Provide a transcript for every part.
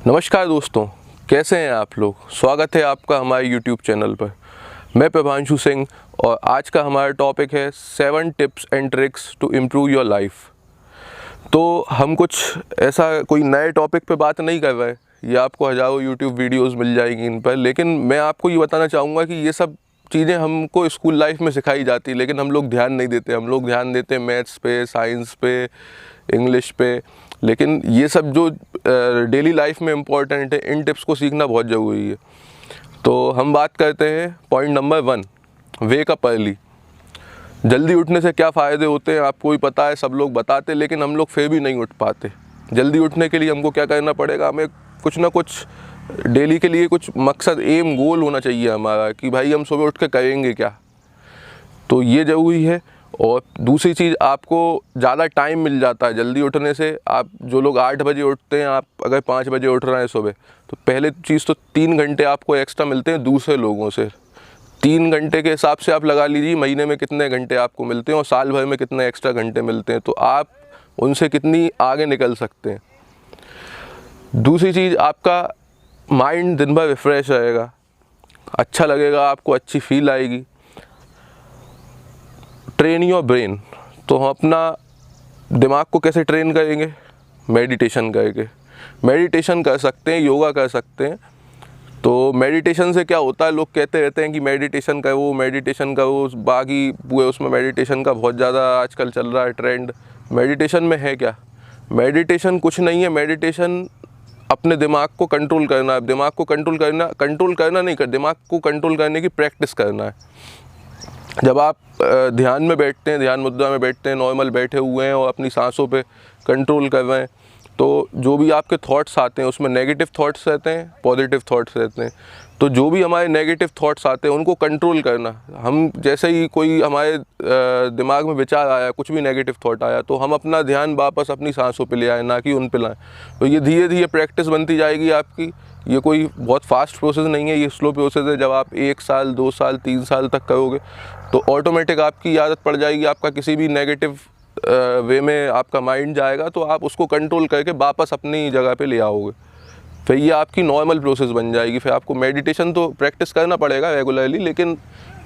नमस्कार दोस्तों, कैसे हैं आप लोग। स्वागत है आपका हमारे YouTube चैनल पर। मैं प्रभांशु सिंह और आज का हमारा टॉपिक है 7 tips and tricks to improve your life. तो हम कुछ ऐसा कोई नए टॉपिक पे बात नहीं कर रहे हैं, ये आपको हज़ारों YouTube वीडियोस मिल जाएगी इन पर, लेकिन मैं आपको ये बताना चाहूँगा कि ये सब चीज़ें हमको स्कूल लाइफ में सिखाई जाती, लेकिन हम लोग ध्यान नहीं देते। हम लोग ध्यान देते हैं मैथ्स पे, साइंस पे, इंग्लिश पे, लेकिन ये सब जो डेली लाइफ में इम्पॉर्टेंट है, इन टिप्स को सीखना बहुत ज़रूरी है। तो हम बात करते हैं point number 1, wake up early. जल्दी उठने से क्या फ़ायदे होते हैं आपको भी पता है, सब लोग बताते, लेकिन हम लोग फिर भी नहीं उठ पाते। जल्दी उठने के लिए हमको क्या करना पड़ेगा, हमें कुछ ना कुछ डेली के लिए कुछ मकसद, एम, गोल होना चाहिए हमारा कि भाई हम सुबह उठ के करेंगे क्या। तो ये ज़रूरी है। और दूसरी चीज़, आपको ज़्यादा टाइम मिल जाता है जल्दी उठने से। आप जो लोग 8 बजे उठते हैं, आप अगर 5 बजे उठ रहे हैं सुबह, तो पहले चीज़ तो 3 घंटे आपको एक्स्ट्रा मिलते हैं दूसरे लोगों से। 3 घंटे के हिसाब से आप लगा लीजिए महीने में कितने घंटे आपको मिलते हैं और साल भर में कितने एक्स्ट्रा घंटे मिलते हैं, तो आप उनसे कितनी आगे निकल सकते हैं। दूसरी चीज़, आपका माइंड दिन भर रिफ्रेश रहेगा, अच्छा लगेगा, आपको अच्छी फील आएगी। Train your brain. तो हम अपना दिमाग को कैसे ट्रेन करेंगे? मेडिटेशन करके। मेडिटेशन कर सकते हैं, योगा कर सकते हैं। तो मेडिटेशन से क्या होता है, लोग कहते रहते हैं कि मेडिटेशन करो, मेडिटेशन करो, बाकी पूरे उसमें मेडिटेशन का बहुत ज़्यादा आजकल चल रहा है ट्रेंड। मेडिटेशन में है क्या? मेडिटेशन कुछ नहीं है। मेडिटेशन अपने दिमाग को कंट्रोल करना है। दिमाग को कंट्रोल करना नहीं कर, दिमाग को कंट्रोल करने की प्रैक्टिस करना है। जब आप ध्यान में बैठते हैं, ध्यान मुद्रा में बैठते हैं, नॉर्मल बैठे हुए हैं और अपनी सांसों पे कंट्रोल कर रहे हैं, तो जो भी आपके थॉट्स आते हैं उसमें नेगेटिव थॉट्स रहते हैं, पॉजिटिव थॉट्स रहते हैं। तो जो भी हमारे नेगेटिव थॉट्स आते हैं उनको कंट्रोल करना। हम जैसे ही कोई हमारे दिमाग में विचार आया, कुछ भी नेगेटिव थॉट आया, तो हम अपना ध्यान वापस अपनी सांसों पे ले आए, ना कि उन पे लाएं। तो ये धीरे धीरे प्रैक्टिस बनती जाएगी आपकी। ये कोई बहुत फास्ट प्रोसेस नहीं है, ये स्लो प्रोसेस है। जब आप 1 साल, 2 साल, 3 साल तक करोगे तो ऑटोमेटिक आपकी आदत पड़ जाएगी। आपका किसी भी नेगेटिव वे में आपका माइंड जाएगा तो आप उसको कंट्रोल करके वापस अपनी जगह पे ले आओगे। फिर ये आपकी नॉर्मल प्रोसेस बन जाएगी। फिर आपको मेडिटेशन तो प्रैक्टिस करना पड़ेगा रेगुलरली, लेकिन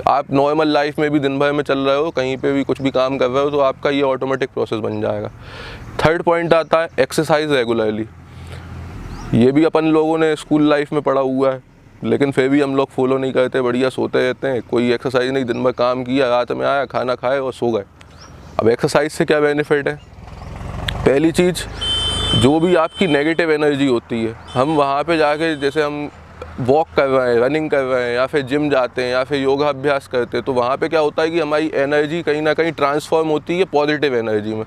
आप नॉर्मल लाइफ में भी दिन भर में चल रहे हो, कहीं पे भी कुछ भी काम कर रहे हो, तो आपका ये ऑटोमेटिक प्रोसेस बन जाएगा। थर्ड पॉइंट आता है एक्सरसाइज रेगुलरली। ये भी अपन लोगों ने स्कूल लाइफ में पढ़ा हुआ है, लेकिन फिर भी हम लोग फॉलो नहीं करते, बढ़िया सोते रहते हैं। कोई एक्सरसाइज नहीं, दिन भर काम किया, रात में आया, खाना खाए और सो गए। अब एक्सरसाइज से क्या बेनिफिट है? पहली चीज़, जो भी आपकी नेगेटिव एनर्जी होती है, हम वहाँ पे जाके, जैसे हम वॉक कर रहे हैं, रनिंग कर रहे हैं, या फिर जिम जाते हैं, या फिर योगा अभ्यास करते हैं, तो वहाँ पे क्या होता है कि हमारी एनर्जी कहीं ना कहीं ट्रांसफॉर्म होती है पॉजिटिव एनर्जी में।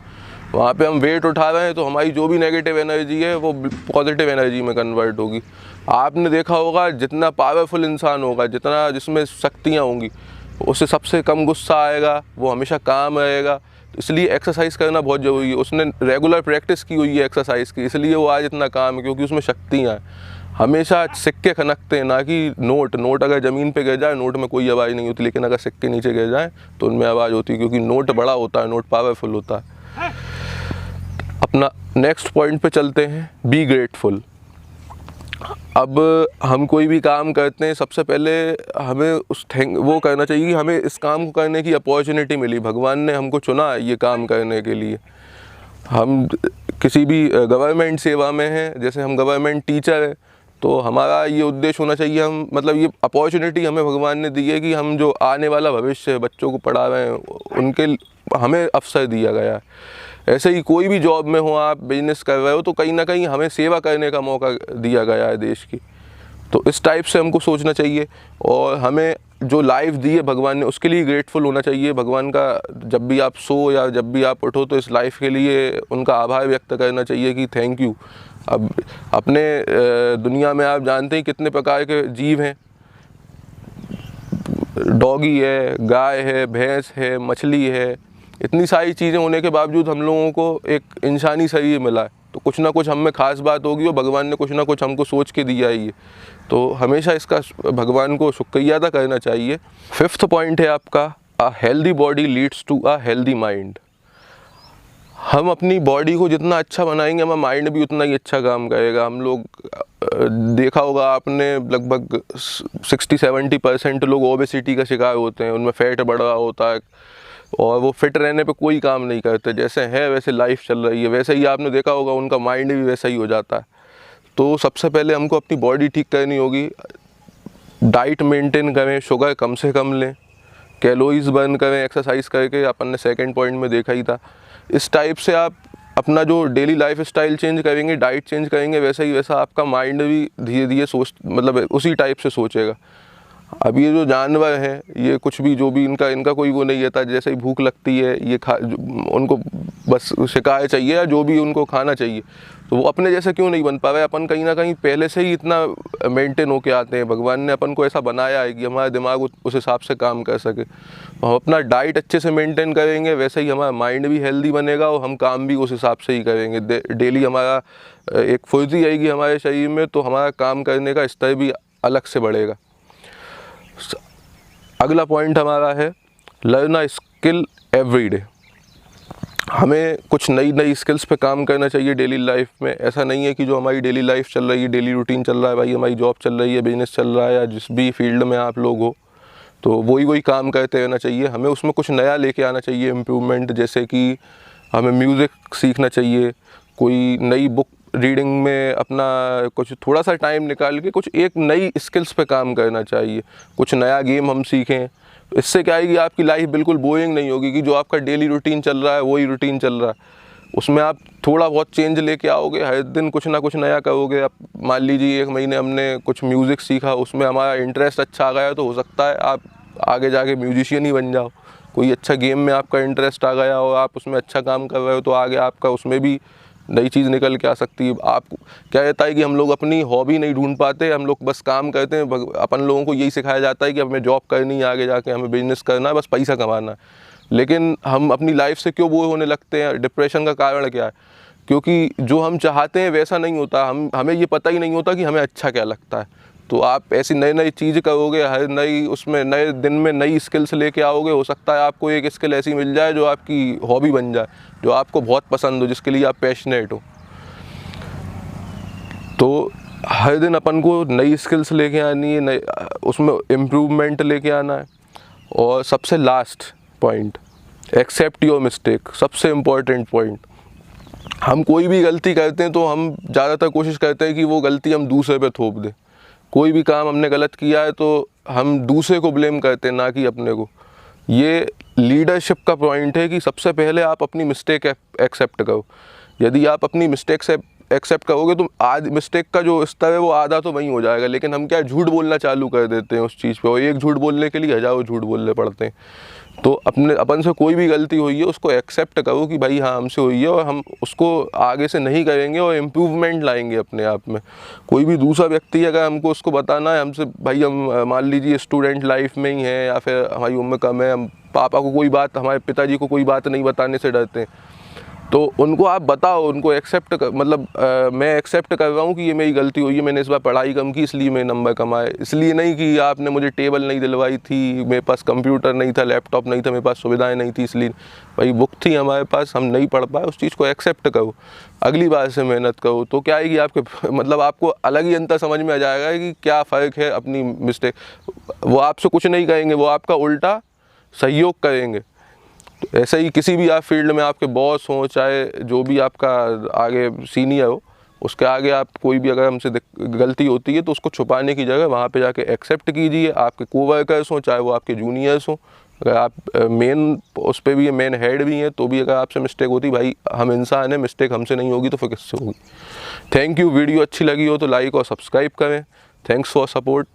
वहाँ पे हम वेट उठा रहे हैं तो हमारी जो भी नेगेटिव एनर्जी है वो पॉजिटिव एनर्जी में कन्वर्ट होगी। आपने देखा होगा, जितना पावरफुल इंसान होगा, जितना जिसमें शक्तियाँ होंगी, उससे सबसे कम गुस्सा आएगा, वो हमेशा काम रहेगा। इसलिए एक्सरसाइज करना बहुत ज़रूरी है। उसने रेगुलर प्रैक्टिस की हुई है एक्सरसाइज की, इसलिए वो आज इतना काम है, क्योंकि उसमें शक्तियाँ हैं। हमेशा सिक्के खनकते हैं, ना कि नोट अगर ज़मीन पे गिर जाए, नोट में कोई आवाज़ नहीं होती, लेकिन अगर सिक्के नीचे गिर जाए तो उनमें आवाज़ होती है, क्योंकि नोट बड़ा होता है, नोट पावरफुल होता है। अपना नेक्स्ट पॉइंट पे चलते हैं, बी ग्रेटफुल। अब हम कोई भी काम करते हैं, सबसे पहले हमें वो करना चाहिए कि हमें इस काम को करने की अपॉर्चुनिटी मिली, भगवान ने हमको चुना ये काम करने के लिए। हम किसी भी गवर्नमेंट सेवा में हैं, जैसे हम गवर्नमेंट टीचर हैं, तो हमारा ये उद्देश्य होना चाहिए, हम मतलब ये अपॉर्चुनिटी हमें भगवान ने दी है कि हम जो आने वाला भविष्य है, बच्चों को पढ़ा रहे हैं, उनके हमें अवसर दिया गया है। ऐसे ही कोई भी जॉब में हो, आप बिजनेस कर रहे हो, तो कहीं ना कहीं हमें सेवा करने का मौका दिया गया है देश की। तो इस टाइप से हमको सोचना चाहिए, और हमें जो लाइफ दी है भगवान ने, उसके लिए ग्रेटफुल होना चाहिए। भगवान का जब भी आप सो या जब भी आप उठो, तो इस लाइफ के लिए उनका आभार व्यक्त करना चाहिए कि थैंक यू। अब अपने दुनिया में आप जानते हैं कितने प्रकार के जीव हैं। डॉगी है, गाय है, भैंस है, मछली है, इतनी सारी चीज़ें होने के बावजूद हम लोगों को एक इंसानी शरीर मिला है, तो कुछ ना कुछ हम में ख़ास बात होगी, और भगवान ने कुछ ना कुछ हमको सोच के दिया ही है। तो हमेशा इसका भगवान को शुक्रिया अदा करना चाहिए। 5th पॉइंट है आपका, a healthy body leads to a healthy mind. हम अपनी बॉडी को जितना अच्छा बनाएंगे, हमारा माइंड भी उतना ही अच्छा काम करेगा। हम लोग देखा होगा आपने, लगभग 60-70% लोग ओबेसिटी का शिकार होते हैं, उनमें फैट बढ़ा होता है और वो फिट रहने पे कोई काम नहीं करते। जैसे है वैसे लाइफ चल रही है, वैसे ही आपने देखा होगा उनका माइंड भी वैसा ही हो जाता है। तो सबसे पहले हमको अपनी बॉडी ठीक करनी होगी, डाइट मेंटेन करें, शुगर कम से कम लें, कैलोरीज बर्न करें एक्सरसाइज करके, अपन ने सेकंड पॉइंट में देखा ही था। इस टाइप से आप अपना जो डेली लाइफ स्टाइल चेंज करेंगे, डाइट चेंज करेंगे, वैसा ही वैसा आपका माइंड भी धीरे धीरे मतलब उसी टाइप से सोचेगा। अब ये जो जानवर हैं, ये कुछ भी जो भी इनका कोई वो नहीं रहता, जैसे ही भूख लगती है ये उनको बस शिकार चाहिए या जो भी उनको खाना चाहिए, तो वो अपने जैसे क्यों नहीं बन पा रहे। अपन कहीं ना कहीं पहले से ही इतना मेंटेन होके आते हैं, भगवान ने अपन को ऐसा बनाया है कि हमारा दिमाग उस हिसाब से काम कर सके। हम अपना डाइट अच्छे से मेंटेन करेंगे, वैसे ही हमारा माइंड भी हेल्दी बनेगा और हम काम भी उस हिसाब से ही करेंगे। डेली हमारा एक फुर्ती आएगी हमारे शरीर में, तो हमारा काम करने का स्तर भी अलग से बढ़ेगा। अगला पॉइंट हमारा है learn a skill every day. हमें कुछ नई स्किल्स पे काम करना चाहिए डेली लाइफ में। ऐसा नहीं है कि जो हमारी डेली लाइफ चल रही है, डेली रूटीन चल रहा है, भाई हमारी जॉब चल रही है, बिजनेस चल रहा है, या जिस भी फील्ड में आप लोग हो, तो वही काम करते रहना चाहिए। हमें उसमें कुछ नया लेके आना चाहिए, इम्प्रूवमेंट। जैसे कि हमें म्यूज़िक सीखना चाहिए, कोई नई बुक रीडिंग में अपना कुछ थोड़ा सा टाइम निकाल के कुछ एक नई स्किल्स पे काम करना चाहिए, कुछ नया गेम हम सीखें। इससे क्या है कि आपकी लाइफ बिल्कुल बोरिंग नहीं होगी, कि जो आपका डेली रूटीन चल रहा है वही रूटीन चल रहा है, उसमें आप थोड़ा बहुत चेंज लेके आओगे, हर दिन कुछ ना कुछ नया करोगे। आप मान लीजिए 1 महीने हमने कुछ म्यूज़िक सीखा, उसमें हमारा इंटरेस्ट अच्छा आ गया, तो हो सकता है आप आगे जाके म्यूजिशियन ही बन जाओ। कोई अच्छा गेम में आपका इंटरेस्ट आ गया और आप उसमें अच्छा काम कर रहे हो, तो आगे आपका उसमें भी नई चीज़ निकल के आ सकती है। आप क्या रहता है कि हम लोग अपनी हॉबी नहीं ढूंढ पाते, हम लोग बस काम करते हैं। अपन लोगों को यही सिखाया जाता है कि हमें जॉब करनी है, आगे जाके हमें बिजनेस करना है, बस पैसा कमाना है। लेकिन हम अपनी लाइफ से क्यों बोर होने लगते हैं? डिप्रेशन का कारण क्या है? क्योंकि जो हम चाहते हैं वैसा नहीं होता। हमें ये पता ही नहीं होता कि हमें अच्छा क्या लगता है। तो आप ऐसी नई चीज़ करोगे, हर उसमें नए दिन में नई स्किल्स लेके आओगे, हो सकता है आपको एक स्किल ऐसी मिल जाए जो आपकी हॉबी बन जाए, जो आपको बहुत पसंद हो, जिसके लिए आप पैशनेट हो। तो हर दिन अपन को नई स्किल्स लेके आनी है, उसमें इम्प्रूवमेंट लेके आना है। और सबसे last point, accept your mistake, सबसे इम्पॉर्टेंट पॉइंट। हम कोई भी गलती करते हैं तो हम ज़्यादातर कोशिश करते हैं कि वो गलती हम दूसरे पे थोप दें। कोई भी काम हमने गलत किया है तो हम दूसरे को ब्लेम करते हैं, ना कि अपने को। ये लीडरशिप का पॉइंट है कि सबसे पहले आप अपनी मिस्टेक एक्सेप्ट करो। यदि आप अपनी मिस्टेक से एक्सेप्ट करोगे तो मिस्टेक का जो स्तर है वो आधा तो वहीं हो जाएगा। लेकिन हम क्या झूठ बोलना चालू कर देते हैं उस चीज़ पे, और एक झूठ बोलने के लिए हज़ारों झूठ बोलने पड़ते हैं। तो अपन से कोई भी गलती हुई है उसको एक्सेप्ट करो कि भाई हाँ हमसे हुई है, और हम उसको आगे से नहीं करेंगे और इम्प्रूवमेंट लाएंगे अपने आप में। कोई भी दूसरा व्यक्ति अगर हमको उसको बताना है हमसे, भाई हम मान लीजिए स्टूडेंट लाइफ में ही हैं या फिर हमारी उम्र कम है, हम पापा को कोई बात, हमारे पिताजी को कोई बात नहीं बताने से डरते हैं, तो उनको आप बताओ, उनको एक्सेप्ट मतलब मैं एक्सेप्ट कर रहा हूँ कि ये मेरी गलती हुई है, मैंने इस बार पढ़ाई कम की इसलिए मेरे नंबर कम आए, इसलिए नहीं कि आपने मुझे टेबल नहीं दिलवाई थी, मेरे पास कंप्यूटर नहीं था, लैपटॉप नहीं था, मेरे पास सुविधाएं नहीं थी, इसलिए भाई बुक थी हमारे पास, हम नहीं पढ़ पाए। उस चीज़ को एक्सेप्ट करो, अगली बार से मेहनत करो। तो क्या है कि आपके मतलब आपको अलग ही अंतर समझ में आ जाएगा कि क्या फ़र्क है अपनी मिस्टेक। वो आपसे कुछ नहीं कहेंगे, वो आपका उल्टा सहयोग करेंगे। तो ऐसे ही किसी भी आप फील्ड में आपके बॉस हो, चाहे जो भी आपका आगे सीनियर हो, उसके आगे आप कोई भी अगर हमसे गलती होती है तो उसको छुपाने की जगह वहाँ पे जाके एक्सेप्ट कीजिए। आपके कोवर्कर्स हों, चाहे वो आपके जूनियर्स हों, अगर आप मेन उस पर भी है, मेन हेड भी हैं, तो भी अगर आपसे मिस्टेक होती, भाई हम इंसान हैं, मिस्टेक हमसे नहीं होगी तो फिर किससे होगी। Thank you. वीडियो अच्छी लगी हो तो लाइक और सब्सक्राइब करें। Thanks for support.